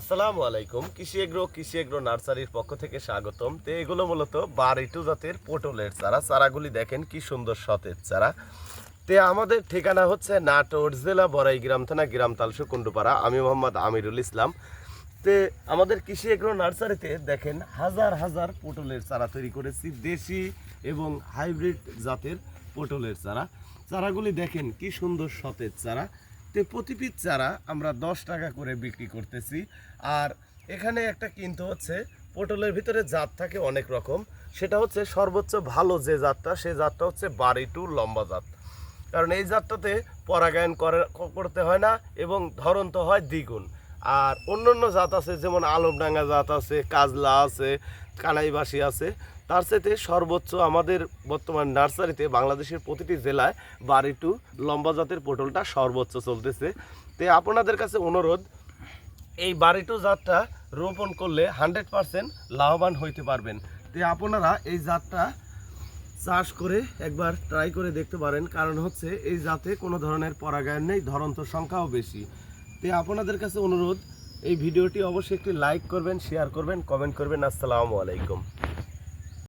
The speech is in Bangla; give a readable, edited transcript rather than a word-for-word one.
আসসালামু আলাইকুম। কৃষি এগ্রো নার্সারির পক্ষ থেকে স্বাগতম। তো এগুলো মূলত বারিটু জাতের পটলের চারা। চারাগুলি দেখেন কি সুন্দর সতেজ চারা। তে আমাদের ঠিকানা হচ্ছে নাটোর জেলা বড়াই গ্রাম থানা গ্রাম তালসু কুন্ডুপাড়া। আমি মোহাম্মদ আমিরুল ইসলাম। তে আমাদের কৃষি এগ্রো নার্সারিতে দেখেন হাজার হাজার পটলের চারা তৈরি করেছি, দেশি এবং হাইব্রিড জাতের পটলের চারা। চারাগুলি দেখেন কি সুন্দর সতেজ চারা। তো প্রতি পিস চারা আমরা 10 টাকা করে বিক্রি করতেছি। আর এখানে একটা কিন্তু হচ্ছে পটলের ভিতরে জাত থাকে অনেক রকম, সেটা হচ্ছে সর্বোচ্চ ভালো যে জাতটা, সে জাতটা হচ্ছে বারিটু লম্বা জাত। কারণ এই জাতটাতে পরাগায়ন করতে হয় না এবং ধরন তো হয় দ্বিগুণ। আর অন্য জাত আছে, যেমন আলমডাঙ্গা জাত আছে, কাজলা আছে, কানাইবাসী আছে। তার সাথে সর্বোচ্চ আমাদের বর্তমান নার্সারিতে বাংলাদেশের প্রতিটি জেলায় বারিটু লম্বা জাতের পটলটা সর্বোচ্চ চলতেছে। তো আপনাদের কাছে অনুরোধ, এই বারিটু জাতটা রোপণ করলে 100% লাভবান হইতে পারবেন। তো আপনারা এই জাতটা চাষ করে একবার ট্রাই করে দেখতে পারেন। কারণ হচ্ছে এই জাতে কোনো ধরনের পরাগায়ন নেই, ধরন্ত সংখ্যাও বেশি। তো আপনাদের কাছে অনুরোধ, এই ভিডিওটি অবশ্যই একটি লাইক করবেন, শেয়ার করবেন, কমেন্ট করবেন। আসসালামু আলাইকুম।